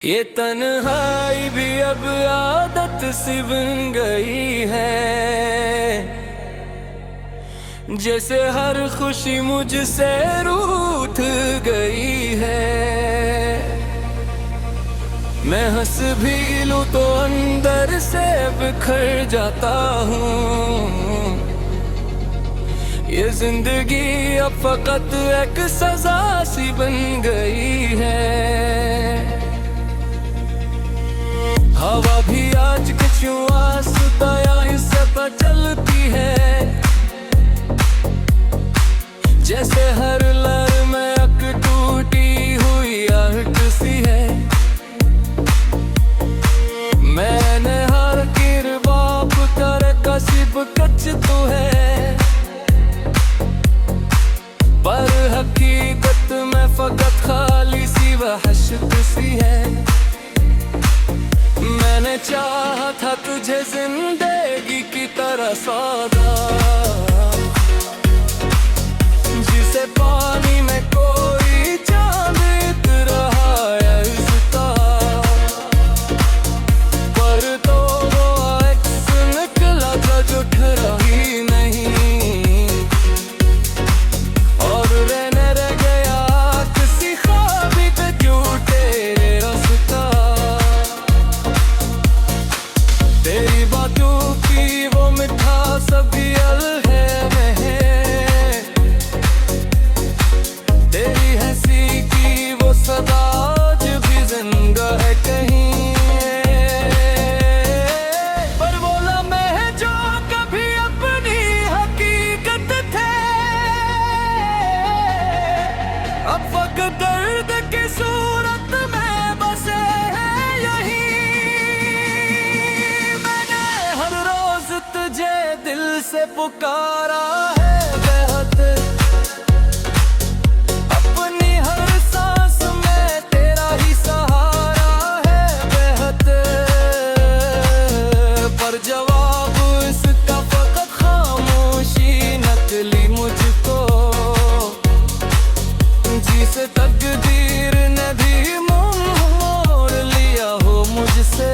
ये तन्हाई भी अब आदत सी बन गई है, जैसे हर खुशी मुझसे रूठ गई है। मैं हंस भी लूं तो अंदर से बिखर जाता हूँ। ये जिंदगी अब फकत एक सजा सी बन गई है। हवा भी आज कुछ आसुदाया इससे पर चलती है, जैसे हर लहर में अक टूटी हुई आहट सी है। मैंने हर किरबाब कर कशिब कच तो है, पर हकीकत में फकत खाली सी वहशत सी है। मैंने चाहा था तुझे जिंदगी की तरह सादा, जिसे पानी में कोई चांद रहा है इसका, पर तो वो एक्स निकला था जो ठहरा ही नहीं, और रहने रह गया किसी ख्वाबी पे झूठे रास्ता। तेरी बातों की वो मिठास अभी अल है, तेरी हंसी की वो सदा आज भी जिंदा है कहीं। पर वो लम्हे जो कभी अपनी हकीकत थे, अब फकत दर्द की सूरत में बसे हैं यहीं। मैंने हर रोज तुझे दिल से पुकारा है बेहद, अपनी हर सांस में तेरा ही सहारा है बेहद, पर जवाब इसका फकत खामोशी नकली मुझको, जिसे तकदीर ने भी मुंह मोड़ लिया हो मुझसे।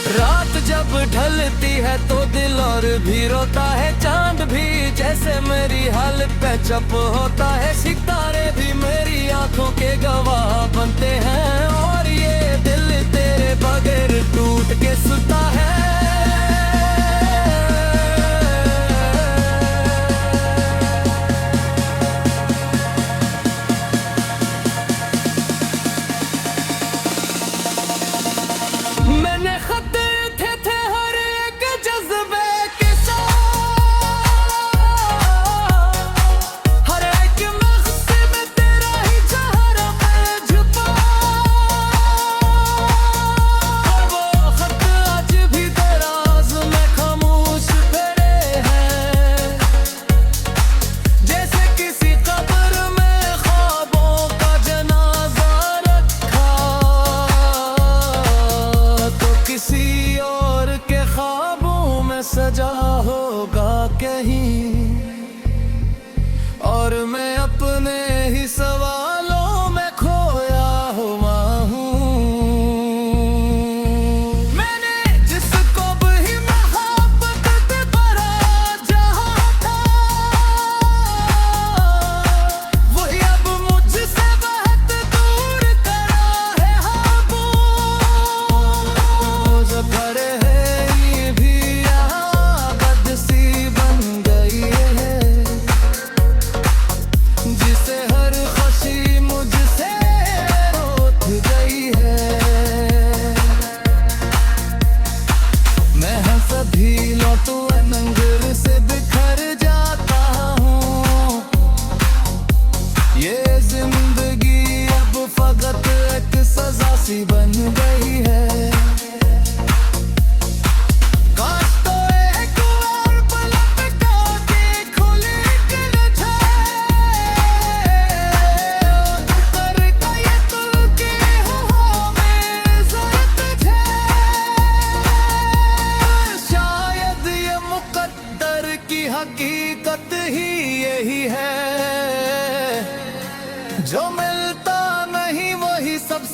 रात जब ढलती है तो दिल और भी रोता है, चांद भी जैसे मेरी हालत पे चप होता है, सितारे भी मेरी आंखों के गवाह बनते हैं, और ये दिल तेरे बगैर टूट के सुता है। मैंने खत थे हर एक जज्बे के साथ, हर एक मकसद में तेरा ही चेहरा मैं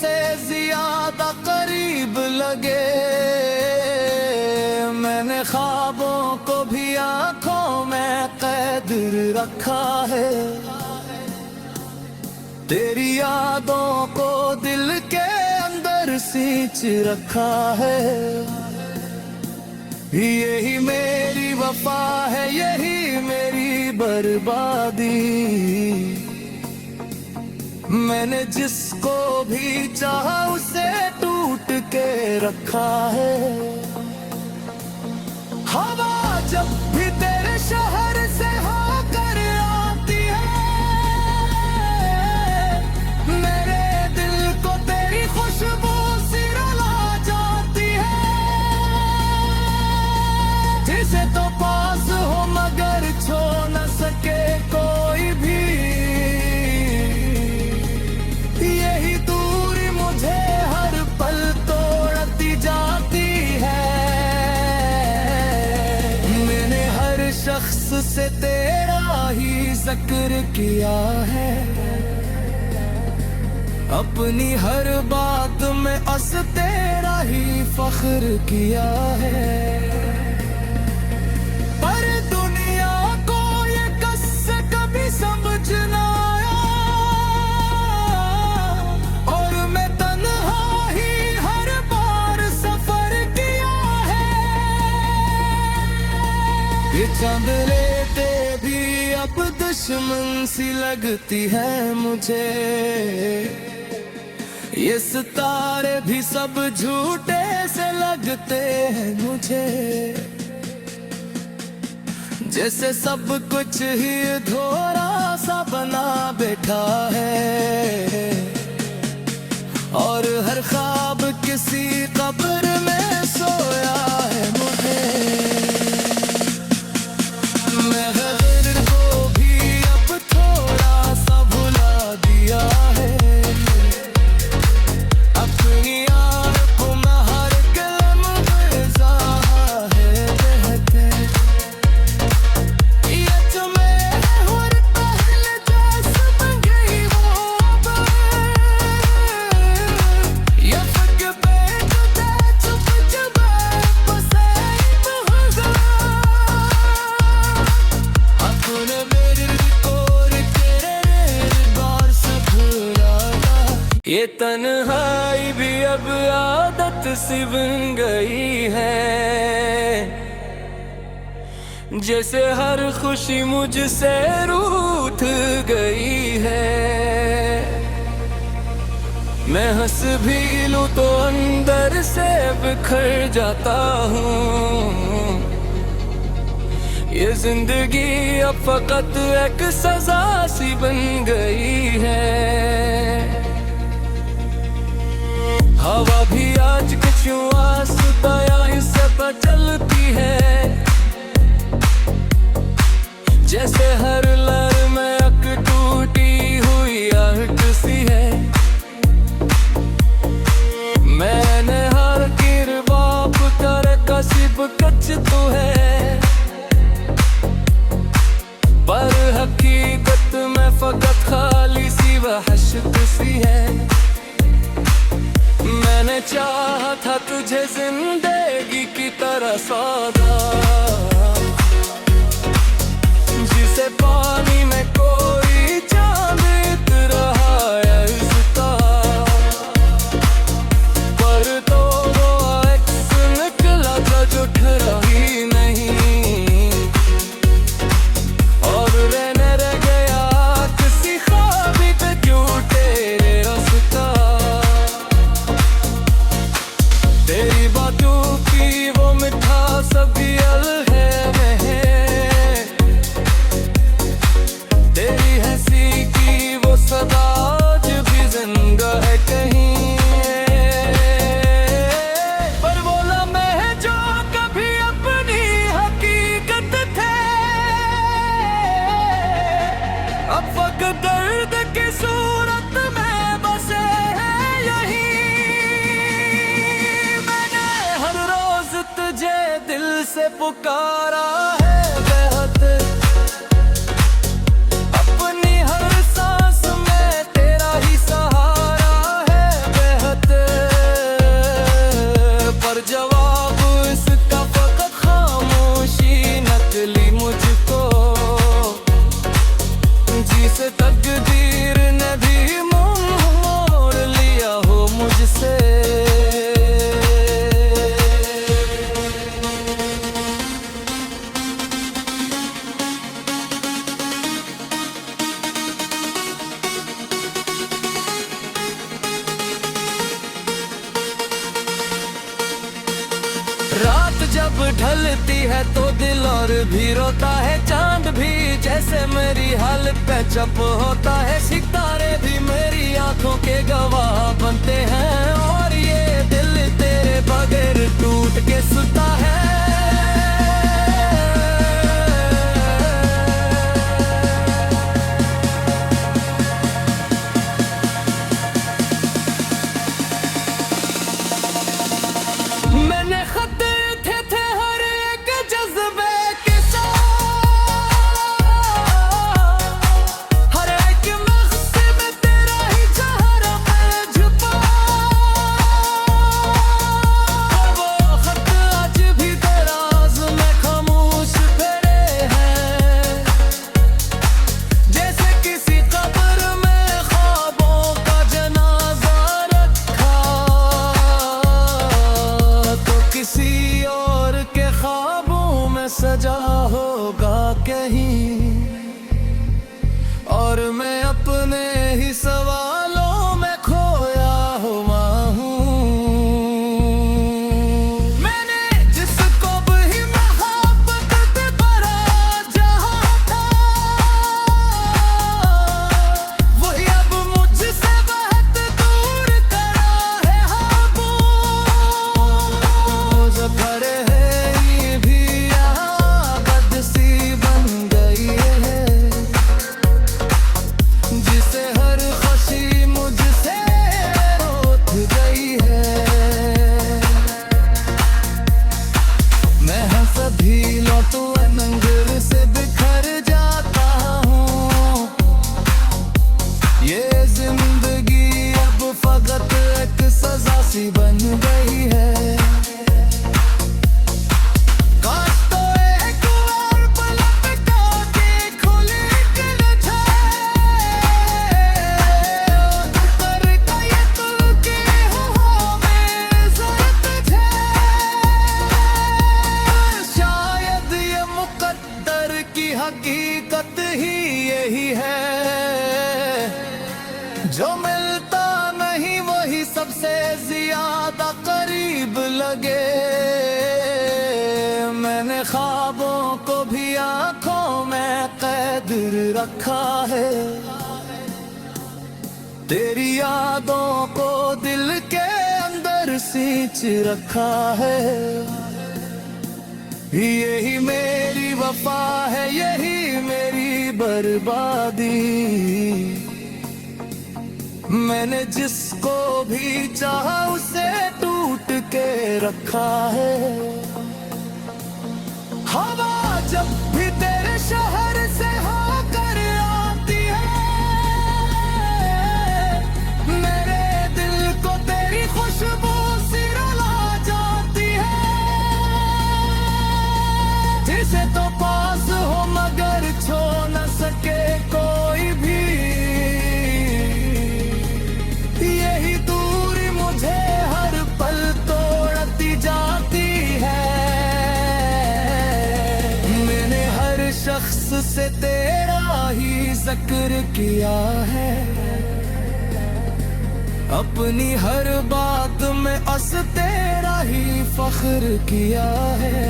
से ज्यादा करीब लगे। मैंने ख्वाबों को भी आंखों में कैद रखा है, तेरी यादों को दिल के अंदर सींच रखा है। यही मेरी वफा है, यही मेरी बर्बादी। मैंने जिसको भी चाहा उसे टूट के रखा है। हवा जब भी तेरे शहर से होकर आती है, मेरे दिल को तेरी खुशबू सी रुला जाती है। जिसे तो पास हो मगर छोड़ न सके कोई भी, यही दूरी मुझे हर पल तोड़ती जाती है। मैंने हर शख्स से तेरा ही जिक्र किया है, अपनी हर बात में बस तेरा ही फख्र किया है। पर दुनिया को ये किस्सा कभी समझ ना आया, और मैं तन्हा ही हर बार सफर किया है। ये चांद लेते भी अब दुश्मन सी लगती है मुझे, ये सितारे भी सब झूठे से लगते हैं मुझे। जैसे सब कुछ ही धोरा सा बना बैठा है, और हर ख्वाब किसी कब्र में सोया है मुझे। मैं गैर को भी अब थोड़ा सा भुला दिया है, अपनी आँखों में हर कलम गुज़ा है बहते। ये जो मेरे हुर पहले जैसे बन गई वो अब, ये फक बैठ दे चुप चुप बसे मुहज़ा। अपने मेरे कोर तेरे बार से भुलाया, ये तन्हाई भी अब आदत सी बन गई है। जैसे हर खुशी मुझसे रूठ गई है। मैं हंस भी लूं तो अंदर से बिखर जाता हूँ। ये जिंदगी अब फकत एक सजा सी बन गई है। हवा भी आज कुछ आसुदाया इससे चलती है, जैसे हर लहर में एक टूटी हुई आहट सी है। मैंने हर किरबाब कर कसीब कच तो है, पर हकीकत में फकत खाली सी वहशत सी है। मैंने चाहा था तुझे जिंदगी की तरह सौदा, जिसे पानी में कोई चांद रहा है इसका, पर तो वो एक्स निकला था जो ठहरा ही नहीं, और रहने रह गया किसी ख्वाबी पे क्यों तेरे रास्ता। तेरी बातों की वो मिठास सभी अलग है, तेरी हंसी की वो सदा आज भी जिंदा है कहीं। पर वो लम्हे जो कभी अपनी हकीकत थे, अब वक्त दर्द की सूरत में बसे हैं यहीं। मैंने हर रोज तुझे दिल से पुकारा है बेहद, अपनी हर सांस में तेरा ही सहारा है बेहद। ढलती है तो दिल और भी रोता है, चांद भी जैसे मेरी हालत पे चप होता है। सितारे भी मेरी आंखों के गवाह बनते हैं, और ये दिल तेरे बगैर टूट के सुता है। मैंने खत थे हर एक जज्बे के साथ, हर एक मक़सद में तेरा ही चेहरा मैं छुपा। वो खत आज भी दराज में खामोश पड़े हैं, जैसे किसी कब्र में ख्वाबों का जनाजा रखा, तो किसी और के ख्वाबों में सजा होगा कहीं, और मैं अपने ही सवालों में खोया हुआ हूँ। मैंने जिसको भी मोहब्बत से भरा जहाँ था, वही अब मुझसे बहुत दूर खड़ा है। जब खड़े हैं ये भी यहाँ बद सी बन गई है, जिसे हर खुशी मुझसे रोक गई है। मैं हंस भी लौटूं नंगर से बिखर जाता हूँ, ये जिंदगी अब फकत एक सजा सी बन गई है। काश तो एक और पलक के खुली शायद ये मुकद्दर की हकीकत ही यही है, जो मिलता नहीं वही सबसे ज्यादा करीब लगे। मैंने ख्वाबों को भी आंखों में कैद रखा है, तेरी यादों को दिल के अंदर सींच रखा है। यही मेरी वफा है, यही मेरी बर्बादी। मैंने जिसको भी चाहा उसे टूट के रखा है। हवा जब भी तेरे शहर से होकर आती है, मेरे दिल को तेरी खुशबू सी रुला जाती है। जिसे तो पास हो मगर छो न सके कोई भी, यही दूरी मुझे हर पल तोड़ती जाती है। मैंने हर शख्स से तेरा ही जिक्र किया है, अपनी हर बात में अस तेरा ही फख्र किया है।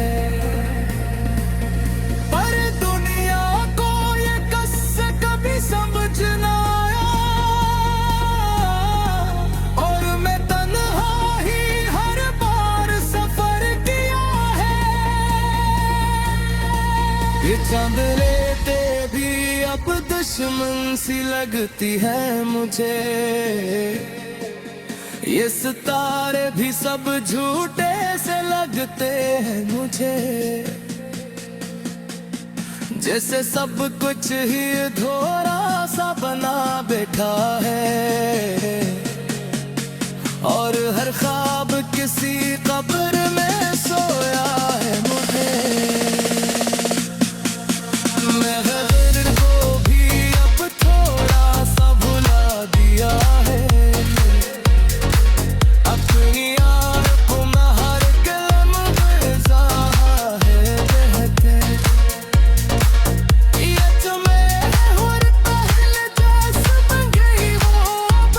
पर दुनिया को ये किस्सा कभी समझ ना आया, और मैं तन्हा ही हर बार सफर किया है। ये चांद लेते भी अब दुश्मन सी लगती है मुझे, ये सितारे भी सब झूठे से लगते हैं मुझे। जैसे सब कुछ ही धोरा सा बना बैठा है, और हर ख्वाब किसी कब्र में सोया है मुझे। मैं गैर को भी अब थोड़ा सा भुला दिया है, अपनी यार को मैं हर कलम गुज़ा है बहते। ये जो मैं और पहले जैसे बन गई वो अब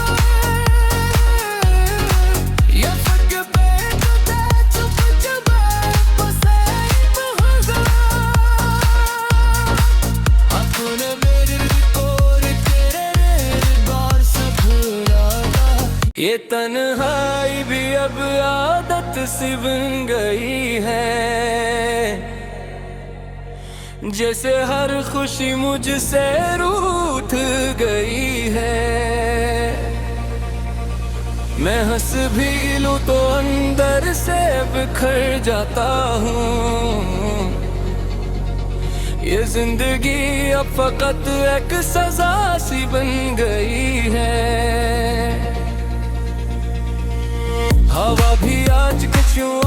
ये तन्हाई भी अब आदत सी बन गई है, जैसे हर खुशी मुझसे रूठ गई है। मैं हंस भी लूं तो अंदर से बिखर जाता हूँ। ये जिंदगी अब फकत एक सजा सी बन गई है। हवा भी आज कुछ यूं